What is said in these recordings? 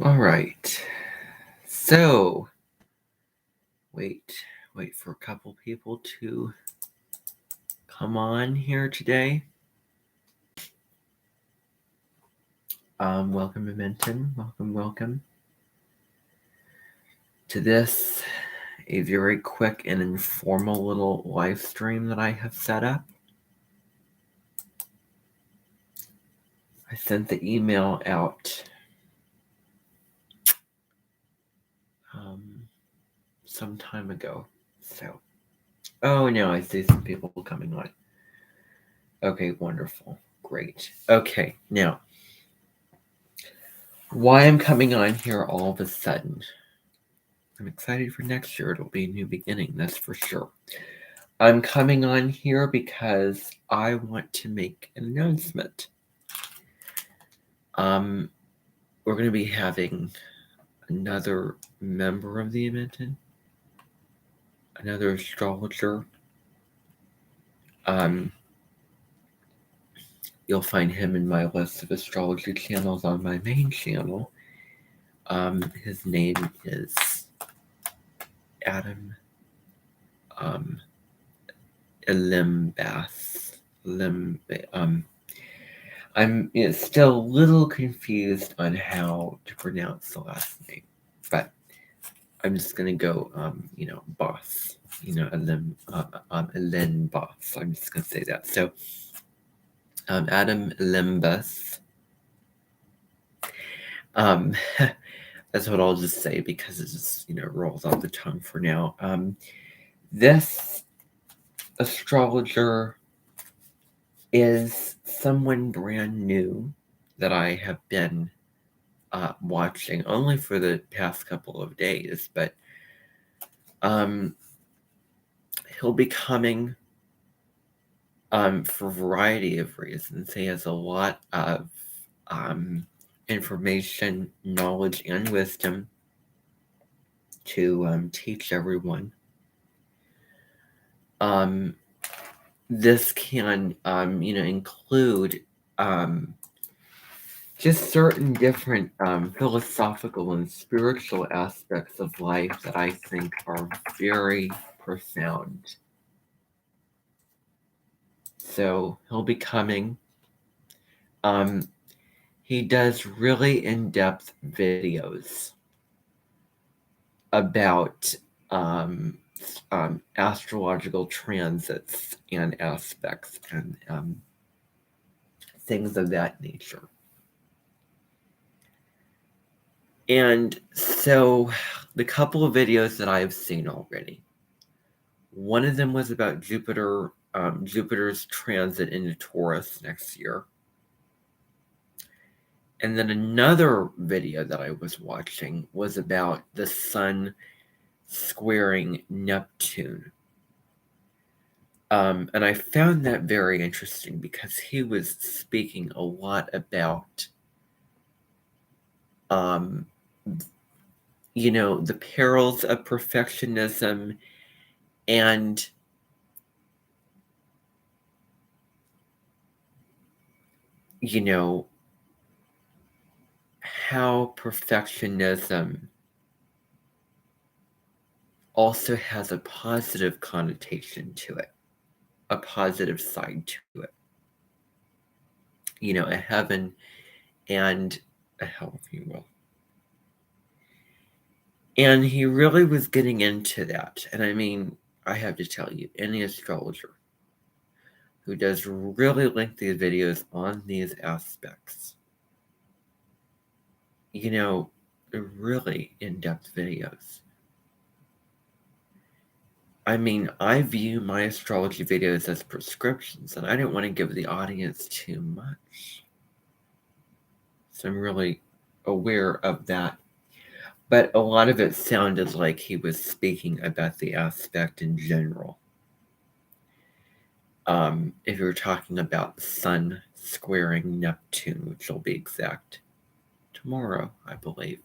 All right. So, wait for a couple people to come on here today. Welcome, Amenten. Welcome to this a very quick and informal little live stream that I have set up. I sent the email out some time ago. So, oh no, I see some people coming on. Okay, wonderful. Great. Okay, now, why I'm coming on here all of a sudden. I'm excited for next year. It'll be a new beginning, that's for sure. I'm coming on here because I want to make an announcement. We're going to be having another member of the Amenten, another astrologer. You'll find him in my list of astrology channels on my main channel. His name is Adam Elenbaas. I'm still a little confused on how to pronounce the last name, but I'm just gonna go, boss. Elenbaas. I'm just gonna say that. So, Adam Elenbaas. That's what I'll just say because it just rolls off the tongue for now. This astrologer is someone brand new that I have been watching only for the past couple of days, but he'll be coming for a variety of reasons. He has a lot of information, knowledge, and wisdom to teach everyone. This can, include just certain different philosophical and spiritual aspects of life that I think are very profound. So he'll be coming. He does really in-depth videos about astrological transits and aspects and things of that nature. And so the couple of videos that I've seen already, one of them was about Jupiter's transit into Taurus next year. And then another video that I was watching was about the sun squaring Neptune. And I found that very interesting because he was speaking a lot about, the perils of perfectionism and how perfectionism also has a positive connotation to it, a positive side to it. A heaven and a hell, if you will. And he really was getting into that. And I mean, I have to tell you, any astrologer who does really lengthy videos on these aspects, really in-depth videos. I mean, I view my astrology videos as prescriptions, and I don't want to give the audience too much. So I'm really aware of that. But a lot of it sounded like he was speaking about the aspect in general. If you're talking about the sun squaring Neptune, which will be exact tomorrow, I believe.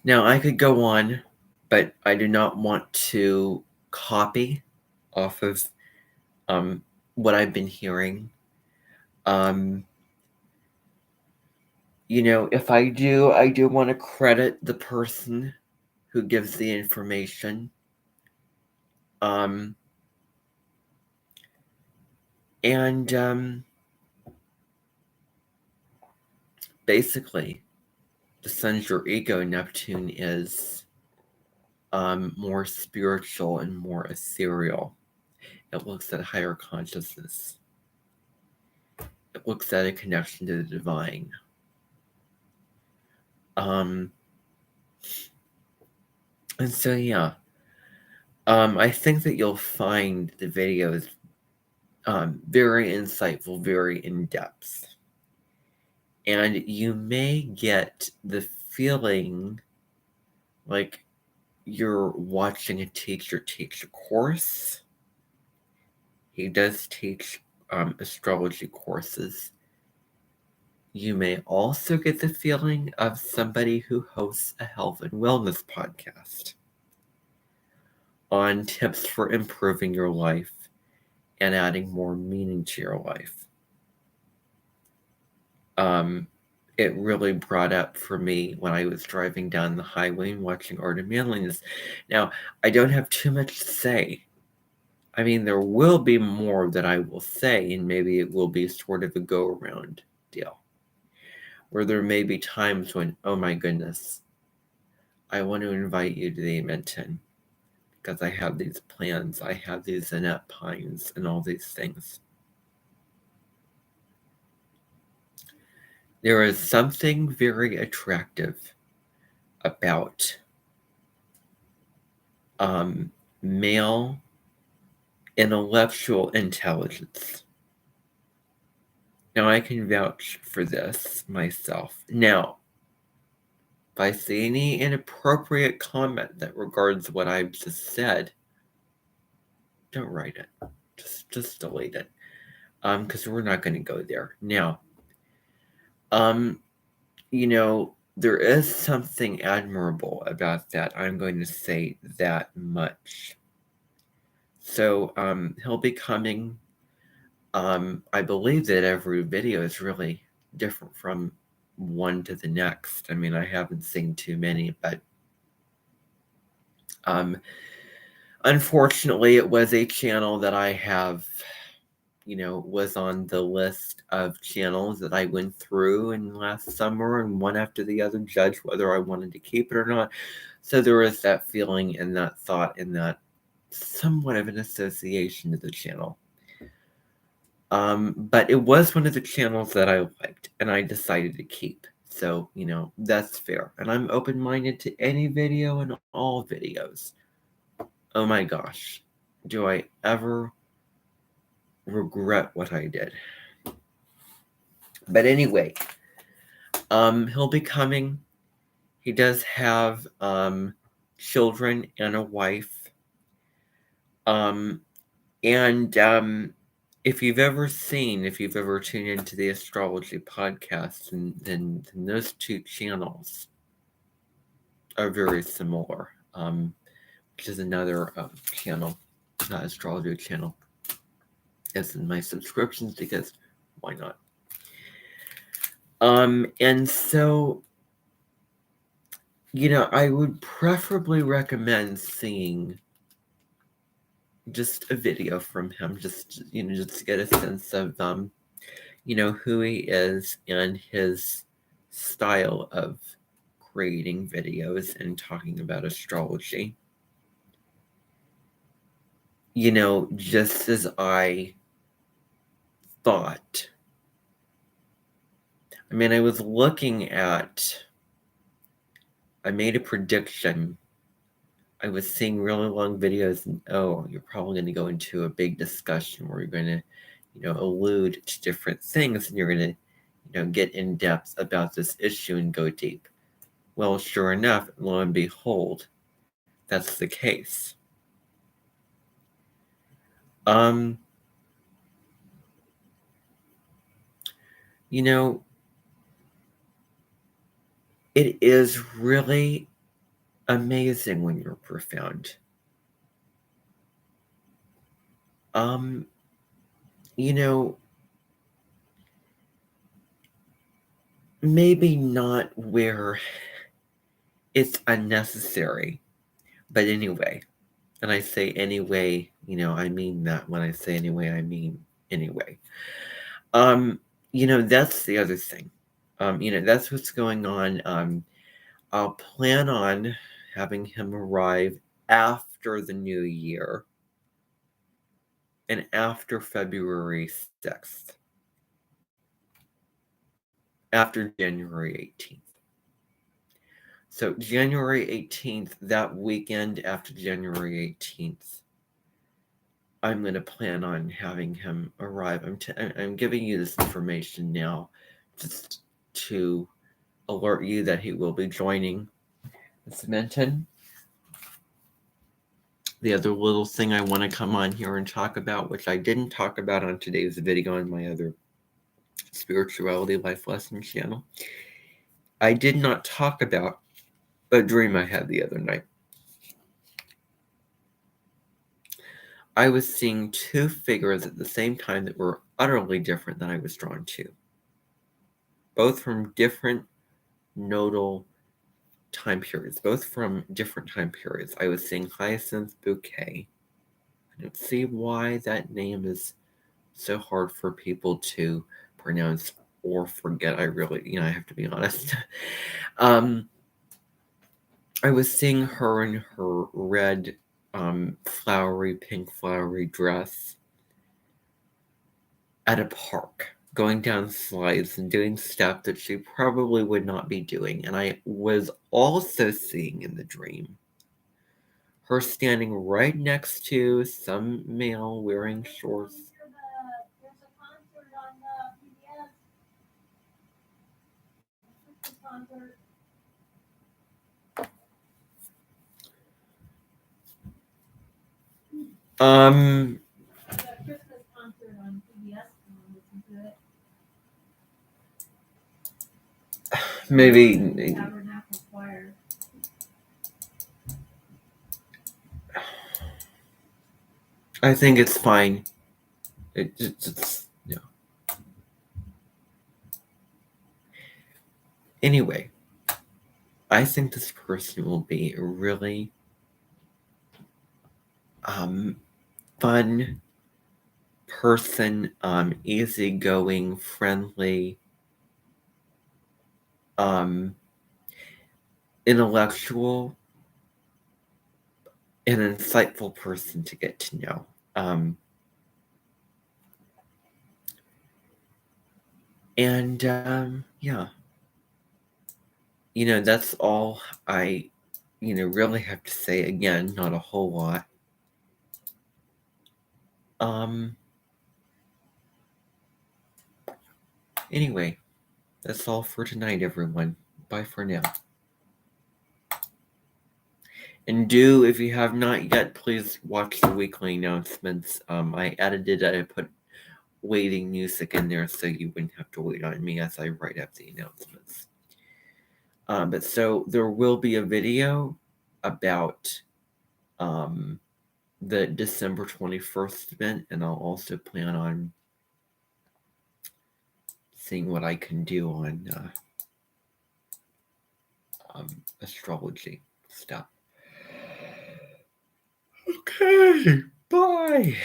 Now, I could go on, but I do not want to copy off of what I've been hearing. if I do want to credit the person who gives the information. And basically, the sun's your ego. Neptune is more spiritual and more ethereal. It looks at higher consciousness. It looks at a connection to the divine. And so, yeah, I think that you'll find the videos very insightful, very in-depth. And you may get the feeling like you're watching a teacher teach a course. He does teach astrology courses. You may also get the feeling of somebody who hosts a health and wellness podcast on tips for improving your life and adding more meaning to your life. It really brought up for me when I was driving down the highway and watching Art of Manliness. Now, I don't have too much to say. I mean, there will be more that I will say, and maybe it will be sort of a go-around deal. Where there may be times when, oh my goodness, I want to invite you to the Amenten because I have these plans, I have these Annette Pines and all these things. There is something very attractive about male intellectual intelligence. Now, I can vouch for this myself. Now, if I see any inappropriate comment that regards what I've just said, don't write it. Just delete it. Because we're not going to go there. Now, there is something admirable about that. I'm going to say that much. So, he'll be coming. I believe that every video is really different from one to the next. I mean, I haven't seen too many, but unfortunately, it was a channel that I have, was on the list of channels that I went through in last summer and one after the other judged whether I wanted to keep it or not. So there is that feeling and that thought and that somewhat of an association to the channel. But it was one of the channels that I liked and I decided to keep. So, that's fair. And I'm open-minded to any video and all videos. Oh my gosh. Do I ever regret what I did? But anyway, he'll be coming. He does have children and a wife. And if you've ever tuned into the astrology podcast, then those two channels are very similar, which is another channel, not astrology channel. It's in my subscriptions because why not? And so, I would preferably recommend seeing just a video from him, just to get a sense of who he is and his style of creating videos and talking about astrology. Just as I thought. I mean, I was looking at, I made a prediction. I was seeing really long videos and, you're probably going to go into a big discussion where you're going to, allude to different things and you're going to, get in depth about this issue and go deep. Well, sure enough, lo and behold, that's the case. It is really amazing when you're profound. maybe not where it's unnecessary, but anyway. And I say anyway, I mean that. When I say anyway, I mean anyway. That's the other thing. That's what's going on. I'll plan on having him arrive after the new year and after February 6th, after January 18th. So January 18th, that weekend after January 18th, I'm going to plan on having him arrive. I'm giving you this information now just to alert you that he will be joining Amenten. The other little thing I want to come on here and talk about, which I didn't talk about on today's video on my other spirituality life lesson channel, I did not talk about a dream I had the other night. I was seeing two figures at the same time that were utterly different than I was drawn to. Both from different nodal time periods, both from different time periods. I was seeing Hyacinth Bouquet. I don't see why that name is so hard for people to pronounce or forget. I really, I have to be honest. I was seeing her in her red, pink flowery dress at a park, going down slides and doing stuff that she probably would not be doing. And I was also seeing in the dream her standing right next to some male wearing shorts. There's a concert on PBS. Concert. The Christmas concert on PBS. Listen to it. Maybe. Tabernacle Choir. I think it's fine. It's yeah. Anyway, I think this person will be a really fun person, easygoing, friendly, intellectual, an insightful person to get to know. Yeah. That's all I, really have to say. Again, not a whole lot. Anyway, that's all for tonight, everyone. Bye for now. And if you have not yet, please watch the weekly announcements. I edited it. I put waiting music in there so you wouldn't have to wait on me as I write up the announcements. But so there will be a video about the December 21st event, and I'll also plan on seeing what I can do on astrology stuff. Okay, bye.